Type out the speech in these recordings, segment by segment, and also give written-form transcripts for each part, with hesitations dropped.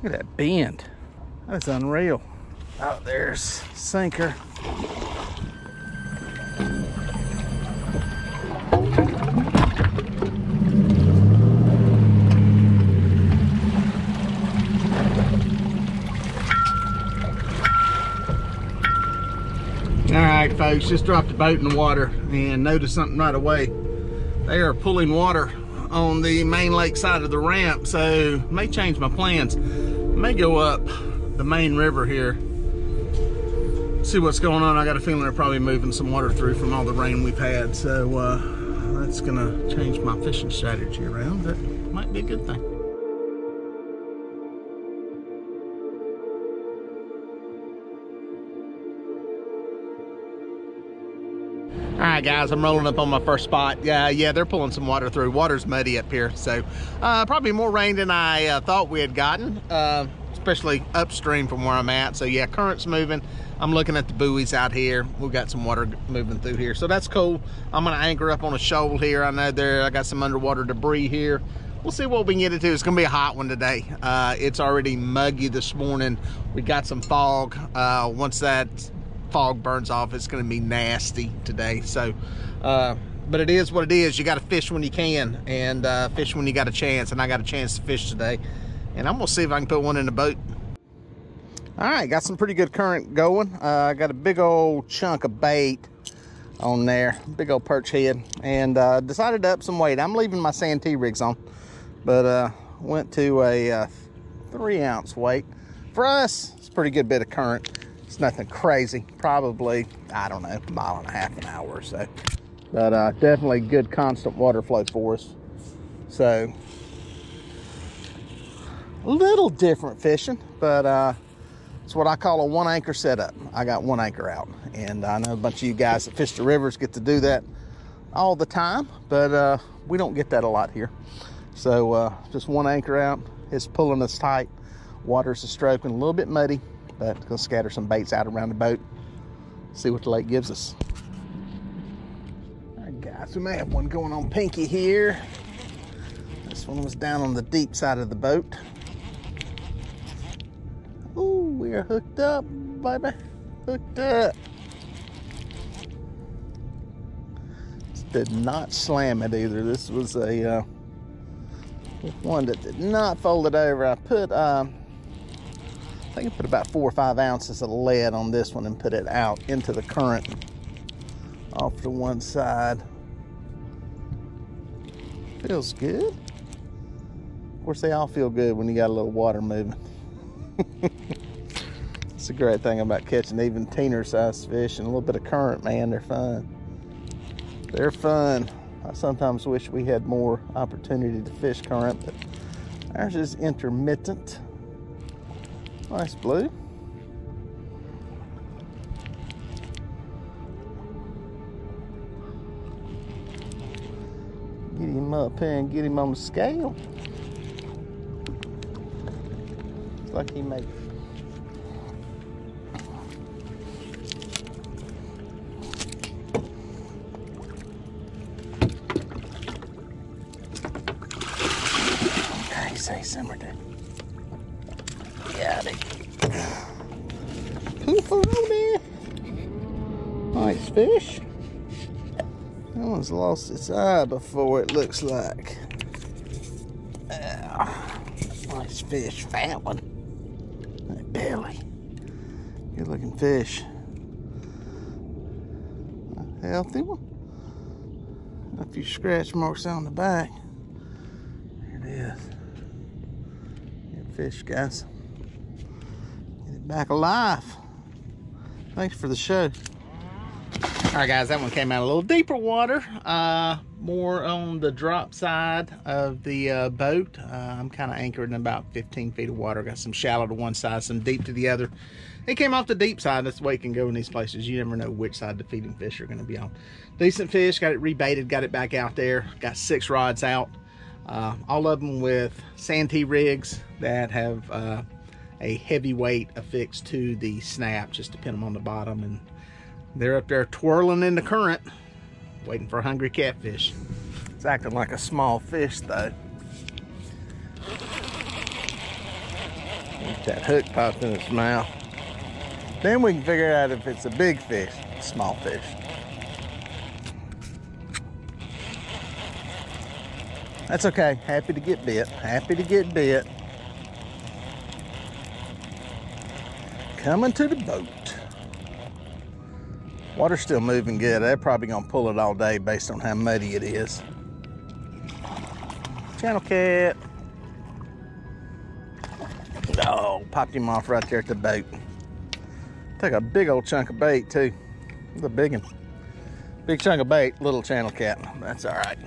Look at that bend. That's unreal. Oh, there's sinker. All right, folks, just dropped the boat in the water and noticed something right away. They are pulling water on the main lake side of the ramp, so may change my plans. May go up the main river here, see what's going on. I got a feeling they're probably moving some water through from all the rain we've had, so that's gonna change my fishing strategy around. That might be a good thing. All right, guys, I'm rolling up on my first spot. Yeah, they're pulling some water through. Water's muddy up here, so probably more rain than I thought we had gotten, especially upstream from where I'm at. So yeah, current's moving. I'm looking at the buoys out here. We've got some water moving through here, so that's cool. I'm gonna anchor up on a shoal here. I know I got some underwater debris here. We'll see what we can get into. It's gonna be a hot one today. It's already muggy this morning. We got some fog. Once that fog burns off, it's going to be nasty today. So but it is what it is. You got to fish when you can, and fish when you got a chance, and I got a chance to fish today, and I'm gonna see if I can put one in the boat. All right, got some pretty good current going. I got a big old chunk of bait on there, big old perch head, and decided to up some weight. I'm leaving my Santee rigs on, but went to a 3-ounce weight. For us, it's a pretty good bit of current. It's nothing crazy, probably, I don't know, 1.5 miles an hour or so. But definitely good constant water flow for us. So, a little different fishing, but it's what I call a 1-anchor setup. I got 1 anchor out, and I know a bunch of you guys that fish the rivers get to do that all the time, but we don't get that a lot here. So just 1 anchor out, it's pulling us tight. Water's stroking, a little bit muddy, but gonna scatter some baits out around the boat, see what the lake gives us. All right, guys, we may have one going on Pinky here. This one was down on the deep side of the boat. Ooh, we are hooked up, baby, hooked up. This did not slam it either. This was a one that did not fold it over. I put I think I put about 4 or 5 ounces of lead on this one and put it out into the current off to one side. Feels good. Of course, they all feel good when you got a little water moving. It's a great thing about catching even teener sized fish and a little bit of current, man. They're fun. They're fun. I sometimes wish we had more opportunity to fish current, but ours is intermittent. Nice blue. Get him up here and get him on the scale. Looks like he made. Okay, say simmer there. Got it. Poofaroni. Nice fish. That one's lost its eye before, it looks like. Nice fish, fat one. That belly. Good looking fish. A healthy one. A few scratch marks on the back. There it is. Good fish, guys. Back alive. Thanks for the show. All right, guys, that one came out a little deeper water, more on the drop side of the boat. I'm kind of anchored in about 15 feet of water. Got some shallow to one side, some deep to the other. It came off the deep side. That's the way it can go in these places. You never know which side the feeding fish are going to be on. Decent fish. Got it rebaited. Got it back out there. Got 6 rods out. All of them with Santee rigs that have a heavy weight affixed to the snap just to pin them on the bottom, and they're up there twirling in the current waiting for a hungry catfish. It's acting like a small fish though. That hook popped in its mouth. Then we can figure out if it's a big fish, small fish. That's okay. Happy to get bit. Happy to get bit. Coming to the boat. Water's still moving good. They're probably gonna pull it all day based on how muddy it is. Channel cat. Oh, popped him off right there at the boat. Take a big old chunk of bait too. It's a big one. Big chunk of bait, little channel cat. That's all right.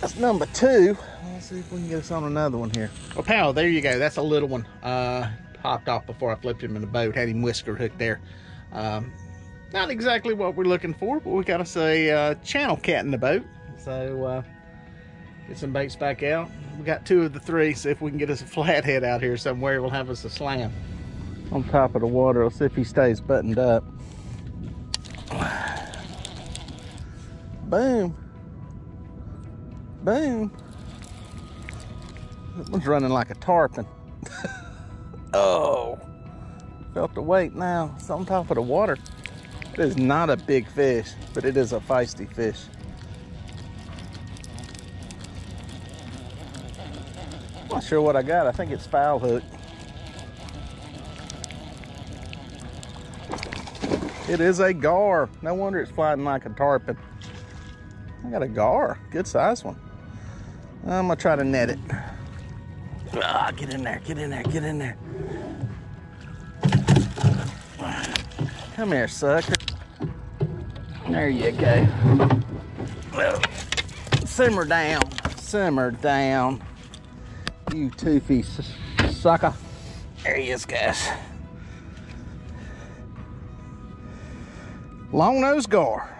That's number 2. Let's see if we can get us on another one here. Well, pal, there you go. That's a little one. Popped off before I flipped him in the boat. Had him whisker hooked there. Not exactly what we're looking for, but we got us a channel cat in the boat. So get some baits back out. We got 2 of the 3. See if we can get us a flathead out here somewhere. We'll have us a slam. On top of the water. Let's see if he stays buttoned up. Boom. Boom. That one's running like a tarpon. Oh. Felt the weight now. It's on top of the water. It is not a big fish, but it is a feisty fish. Not sure what I got. I think it's foul hook. It is a gar. No wonder it's flying like a tarpon. I got a gar. Good size one. I'm gonna try to net it. Ah, get in there, get in there, get in there. Come here, sucker. There you go. Simmer down, simmer down. You toothy sucker. There he is, guys. Long-nosed gar.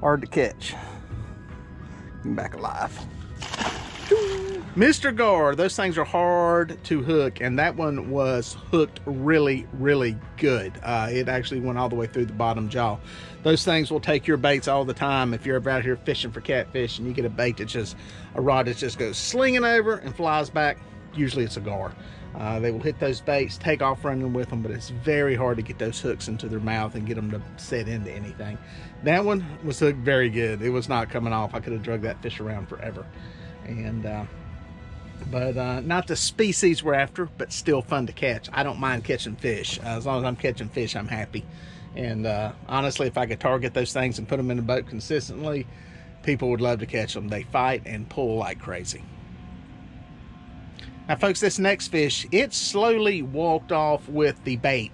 Hard to catch. Back alive. Mr. Gar, those things are hard to hook, and that one was hooked really, really good. It actually went all the way through the bottom jaw. Those things will take your baits all the time. If you're ever out here fishing for catfish and you get a bait that just, a rod that just goes slinging over and flies back, usually it's a gar. They will hit those baits, take off running with them, but it's very hard to get those hooks into their mouth and get them to set into anything. That one was hooked very good. It was not coming off. I could have drug that fish around forever. And not the species we're after, but still fun to catch. I don't mind catching fish. As long as I'm catching fish, I'm happy. And honestly, if I could target those things and put them in the boat consistently, people would love to catch them. They fight and pull like crazy. Now, folks, this next fish, it slowly walked off with the bait.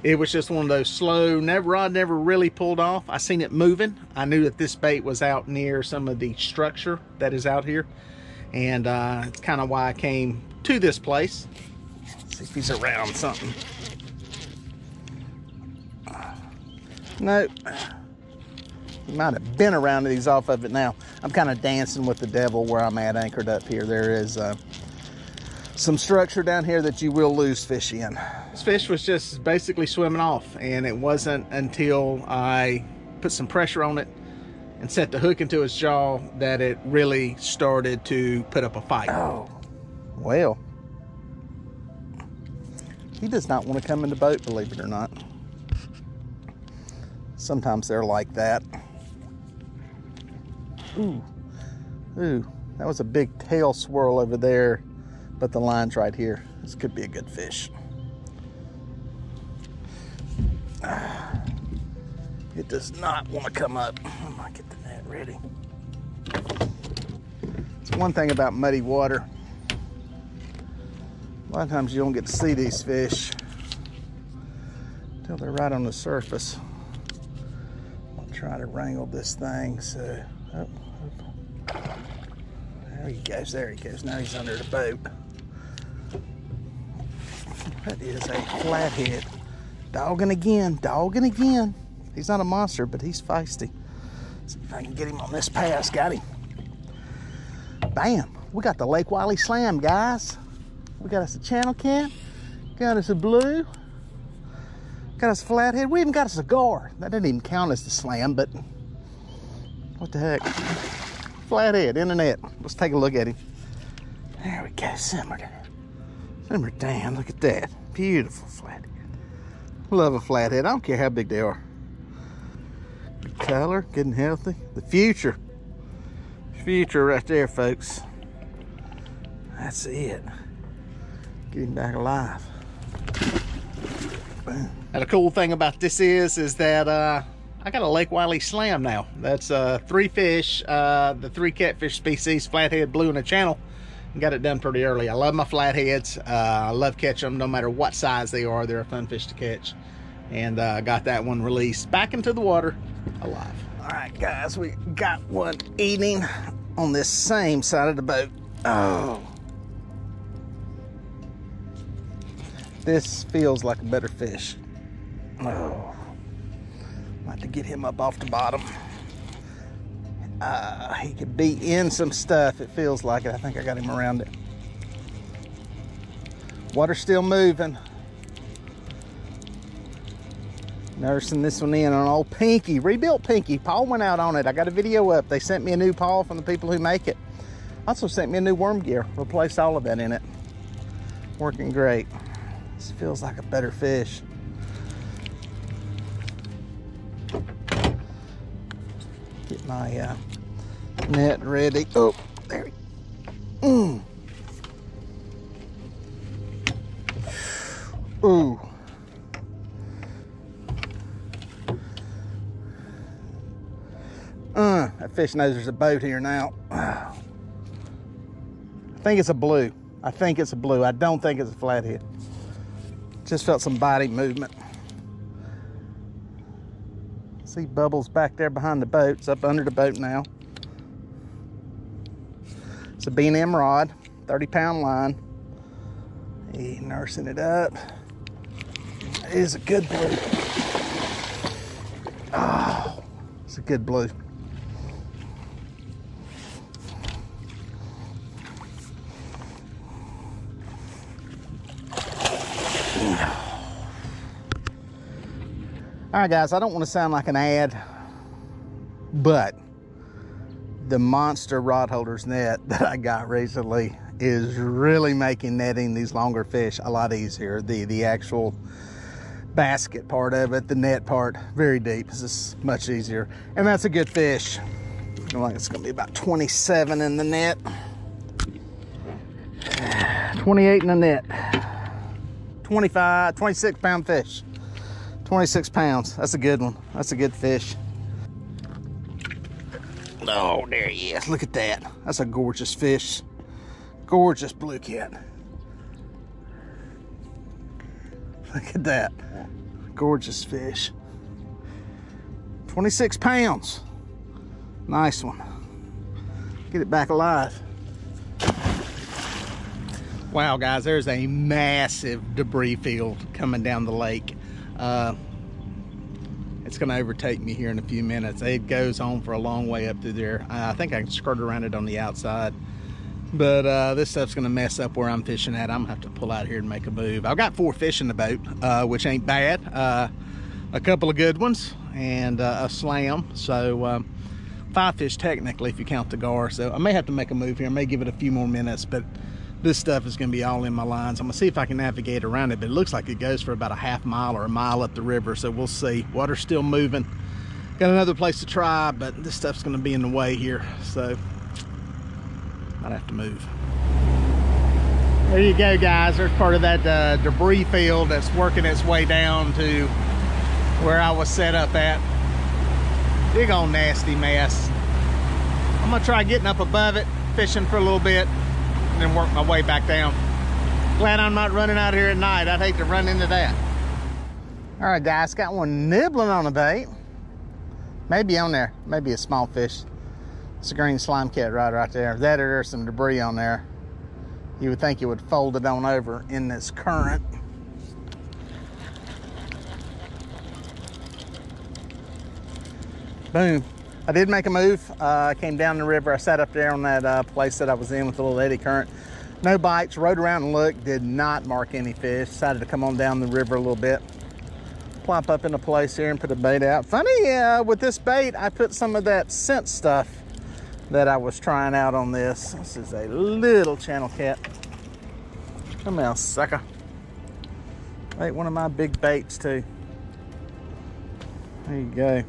It was just one of those slow, rod never really pulled off. I seen it moving. I knew that this bait was out near some of the structure that is out here. And it's kind of why I came to this place. Let's see if he's around something. Nope. He might have been around it. He's off of it now. I'm kind of dancing with the devil where I'm at, anchored up here. There is some structure down here that you will lose fish in. This fish was just basically swimming off, and it wasn't until I put some pressure on it and set the hook into its jaw that it really started to put up a fight. Oh, well. He does not want to come in the boat, believe it or not. Sometimes they're like that. Ooh, ooh, that was a big tail swirl over there, but the line's right here. This could be a good fish. It does not want to come up. I'm gonna get the net ready. It's one thing about muddy water. A lot of times you don't get to see these fish until they're right on the surface. I'll try to wrangle this thing. So, oh. There he goes, there he goes. Now he's under the boat. That is a flathead. Dogging again, dogging again. He's not a monster, but he's feisty. Let's see if I can get him on this pass. Got him. Bam. We got the Lake Wiley Slam, guys. We got us a channel cat. Got us a blue. Got us a flathead. We even got us a gar. That didn't even count as the slam, but what the heck. Flathead in the net. Let's take a look at him. There we go, simmered. Simmered down, look at that. Beautiful flathead. Love a flathead, I don't care how big they are. Good color, good and healthy. The future. Future right there, folks. That's it. Get him back alive. Boom. And the cool thing about this is that I got a Lake Wiley Slam now. That's 3 fish, the 3 catfish species, flathead, blue, and a channel. Got it done pretty early. I love my flatheads. I love catching them no matter what size they are. They're a fun fish to catch. And got that one released back into the water alive. All right, guys, we got one eating on this same side of the boat. Oh. This feels like a better fish. Oh. I'd like to get him up off the bottom. He could be in some stuff. It feels like it. I think I got him around it. Water's still moving. Nursing this one in on old Pinky. Rebuilt Pinky. Paul went out on it. I got a video up. They sent me a new paw from the people who make it. Also sent me a new worm gear. Replaced all of that in it. Working great. This feels like a better fish. Get my net ready. Oh, there we go. Ooh. That fish knows there's a boat here now. I think it's a blue. I think it's a blue. I don't think it's a flathead. Just felt some body movement. See bubbles back there behind the boat. It's up under the boat now. It's a B&M rod, 30-pound line. Hey, nursing it up. It is a good blue. Oh, it's a good blue. All right, guys, I don't want to sound like an ad, but the monster rod holders net that I got recently is really making netting these longer fish a lot easier. The actual basket part of it, the net part, very deep. This is much easier, and that's a good fish. I feel like it's going to be about 27 in the net. 28 in the net. 25, 26-pound fish. 26 pounds. That's a good one. That's a good fish. Oh, there he is. Look at that. That's a gorgeous fish. Gorgeous blue cat. Look at that. Gorgeous fish. 26 pounds. Nice one. Get it back alive. Wow, guys, there's a massive debris field coming down the lake. It's going to overtake me here in a few minutes. It goes on for a long way up through there. I think I can skirt around it on the outside, but this stuff's going to mess up where I'm fishing at. I'm going to have to pull out here and make a move. I've got 4 fish in the boat, which ain't bad. A couple of good ones and a slam, so 5 fish technically if you count the gar. So I may have to make a move here. I may give it a few more minutes, but this stuff is going to be all in my lines. I'm going to see if I can navigate around it, but it looks like it goes for about a half mile or a mile up the river, so we'll see. Water's still moving. Got another place to try, but this stuff's going to be in the way here, so might have to move. There you go, guys. There's part of that debris field that's working its way down to where I was set up at. Big old nasty mess. I'm going to try getting up above it, fishing for a little bit, and then work my way back down. Glad I'm not running out here at night. I'd hate to run into that. All right, guys, got one nibbling on the bait. Maybe on there, maybe a small fish. It's a green slime cat right there. That or there's some debris on there. You would think it would fold it on over in this current. Boom. I did make a move. I came down the river. I sat up there on that place that I was in with a little eddy current. No bites. Rode around and looked. Did not mark any fish. Decided to come on down the river a little bit. Plop up into place here and put a bait out. Funny, with this bait, I put some of that scent stuff that I was trying out on this. This is a little channel cat. Come out, sucker. Ate one of my big baits too. There you go.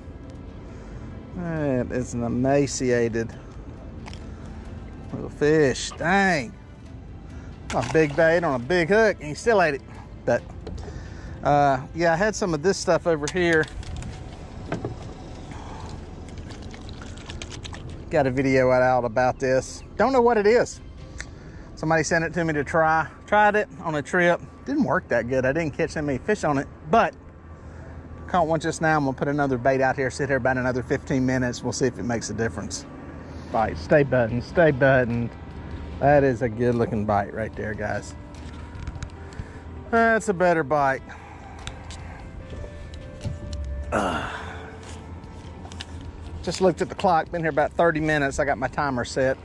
That is an emaciated little fish. Dang. A big bait on a big hook, and he still ate it. But yeah, I had some of this stuff over here. Got a video out about this. Don't know what it is. Somebody sent it to me to try. Tried it on a trip. Didn't work that good. I didn't catch that many fish on it, but caught one just now. I'm gonna put another bait out here, sit here about another 15 minutes. We'll see if it makes a difference. Bite, stay buttoned, stay buttoned. That is a good looking bite right there, guys. That's a better bite. Just looked at the clock, been here about 30 minutes. I got my timer set.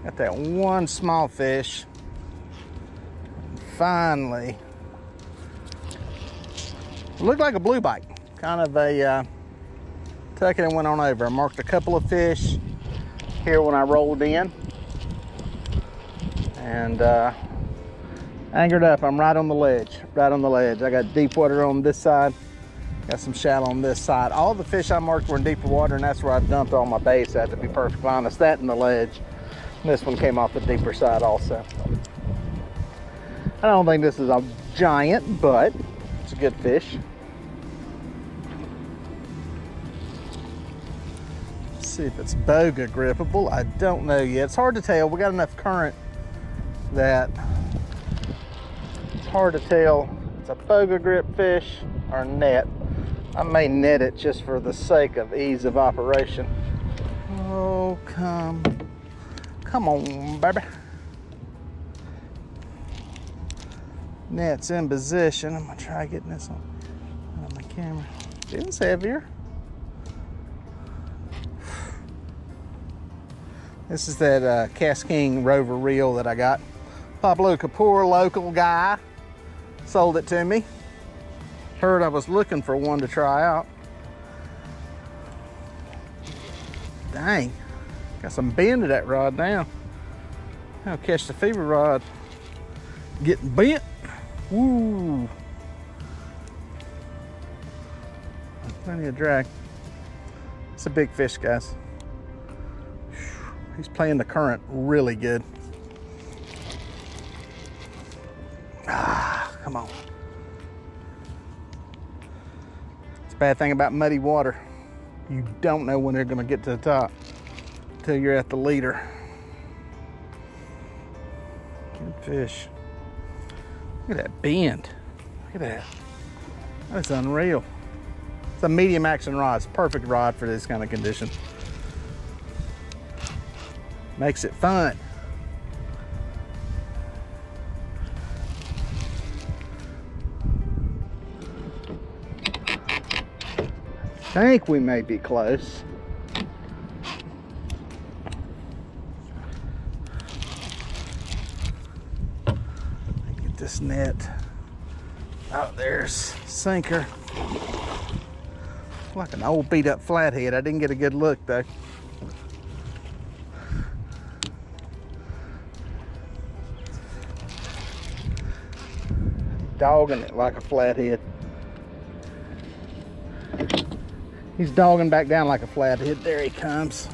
Got that one small fish. Finally, looked like a blue bite. Kind of a tuck it and went on over. I marked a couple of fish here when I rolled in. And anchored up. I'm right on the ledge, right on the ledge. I got deep water on this side. Got some shallow on this side. All the fish I marked were in deeper water, and that's where I dumped all my baits at, to be perfectly honest. That and the ledge. And this one came off the deeper side also. I don't think this is a giant, but it's a good fish. Let's see if it's boga grippable. I don't know yet. It's hard to tell. We got enough current that it's hard to tell if it's a boga grip fish or net. I may net it just for the sake of ease of operation. Oh, come on, baby. Net's in position. I'm gonna try getting this on my camera. Feels heavier. This is that King Rover reel that I got. Pablo Kapoor, local guy, sold it to me. Heard I was looking for one to try out. Dang, got some bend to that rod now. I'll catch the fever rod getting bent. Woo! Plenty of drag. It's a big fish, guys. He's playing the current really good. Ah, come on. It's a bad thing about muddy water. You don't know when they're gonna get to the top until you're at the leader. Good fish. Look at that bend. Look at that. That's unreal. It's a medium action rod. It's a perfect rod for this kind of condition. Makes it fun. I think we may be close. Get this net. Oh, there's sinker. Like an old beat up flathead. I didn't get a good look though. Dogging it like a flathead. He's dogging back down like a flathead. There he comes.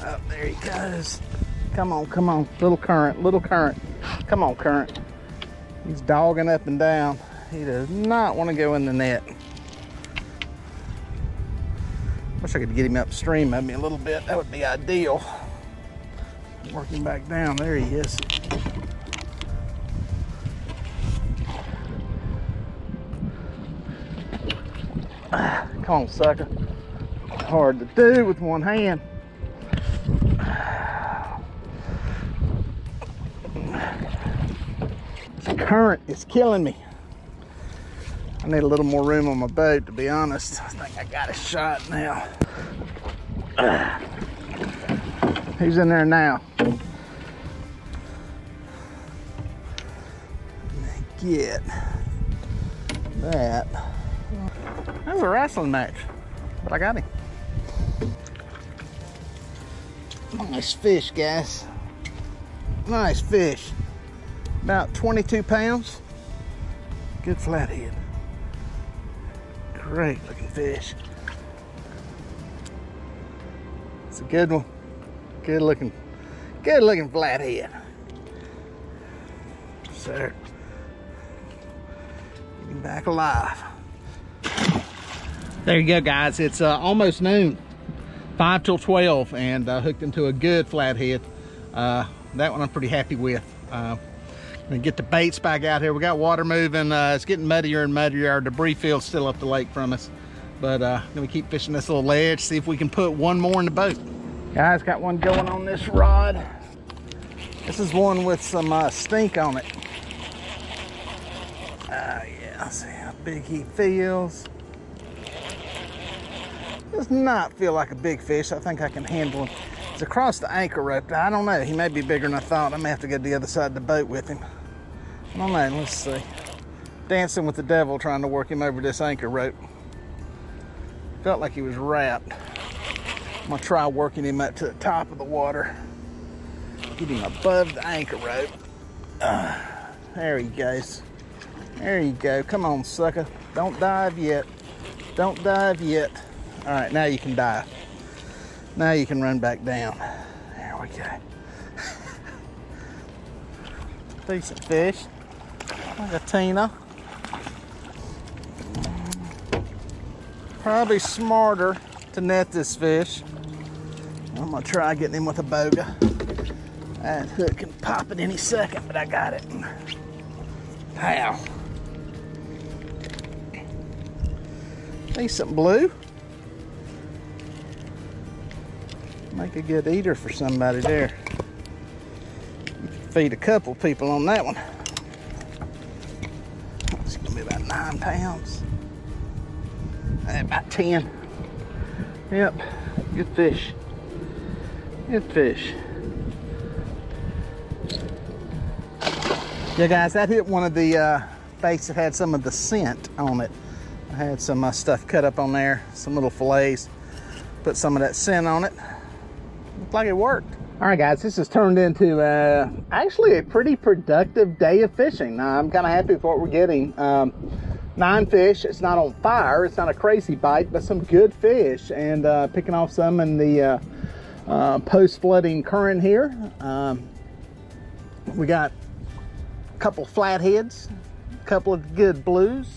Oh, there he goes. Come on, come on. Little current, little current. Come on, current. He's dogging up and down. He does not want to go in the net. Wish I could get him upstream of me a little bit. That would be ideal. Working back down. There he is. Come on, sucker. Hard to do with one hand. This current is killing me. I need a little more room on my boat, to be honest. I think I got a shot now. Who's in there now? Get that. That was a wrestling match, but I got him. Nice fish, guys. Nice fish. About 22 pounds. Good flathead. Great looking fish. It's a good one. Good looking flathead. Sir. Get him back alive. There you go, guys. It's almost noon. 5 till 12, and hooked into a good flathead. That one I'm pretty happy with. Gonna get the baits back out here. We got water moving. It's getting muddier and muddier. Our debris field's still up the lake from us. But gonna keep fishing this little ledge, see if we can put one more in the boat. Guys, got one going on this rod. This is one with some stink on it. Yeah, see how big he feels. Does not feel like a big fish. I think I can handle him. He's across the anchor rope. I don't know. He may be bigger than I thought. I may have to go to the other side of the boat with him. I don't know. Let's see. Dancing with the devil trying to work him over this anchor rope. Felt like he was wrapped. I'm going to try working him up to the top of the water. Get him above the anchor rope. There he goes. There you go. Come on, sucker. Don't dive yet. Don't dive yet. All right, now you can dive. Now you can run back down. There we go. Decent fish. Like a Tina. Probably smarter to net this fish. I'm gonna try getting him with a boga. That hook can pop it any second, but I got it. Pow. Decent blue. Make a good eater for somebody there. You could feed a couple people on that one. It's gonna be about 9 pounds. About 10. Yep, good fish. Good fish. Yeah, guys, that hit one of the baits that had some of the scent on it. I had some stuff cut up on there, some little fillets. Put some of that scent on it. Looked like it worked. All right, guys, this has turned into actually a pretty productive day of fishing. I'm kind of happy with what we're getting. 9 fish. It's not on fire. It's not a crazy bite, but some good fish. And picking off some in the post-flooding current here. We got a couple flatheads, a couple of good blues,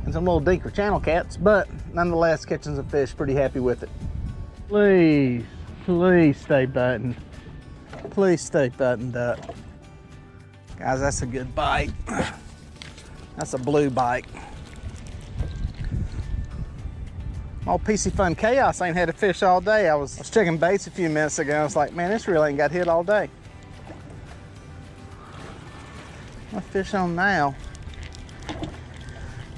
and some little dinker channel cats, but nonetheless catching some fish. Pretty happy with it. Please stay buttoned. Please stay buttoned up. Guys, that's a good bite. That's a blue bite. Old PC Fun Chaos ain't had a fish all day. I was checking baits a few minutes ago. I was like, man, this really ain't got hit all day. What fish on now?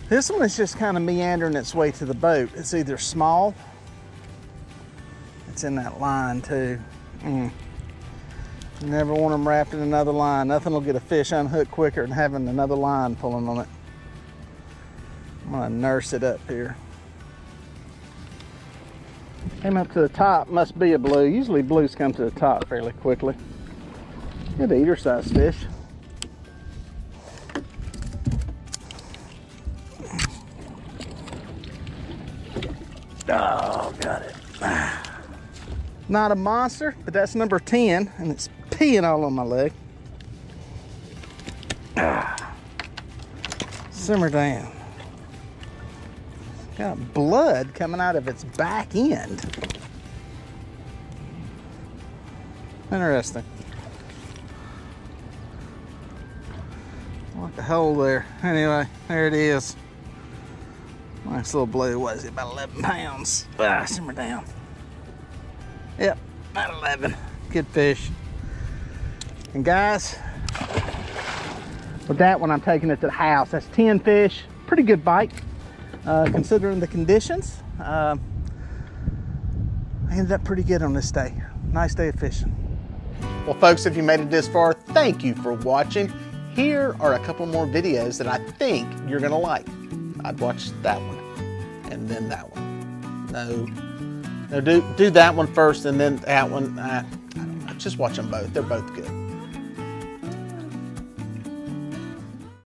This one is just kind of meandering its way to the boat. It's either small. It's in that line too. You never want them wrapped in another line. Nothing will get a fish unhooked quicker than having another line pulling on it. I'm gonna nurse it up here. Came up to the top, must be a blue. Usually blues come to the top fairly quickly. Good eater size fish. Oh, got it. Not a monster, but that's number 10, and it's peeing all on my leg. Simmer down. Got blood coming out of its back end. Interesting. Like a hole there. Anyway, there it is. Nice little blue. What is it? About 11 pounds. Simmer down. Yep, about 11. Good fish. And guys, with that one, I'm taking it to the house. That's 10 fish. Pretty good bite, considering the conditions. I ended up pretty good on this day. Nice day of fishing. Well, folks, if you made it this far, thank you for watching. Here are a couple more videos that I think you're gonna like. I'd watch that one, and then that one. No, No, do that one first and then that one. I don't know. Just watch them both. They're both good.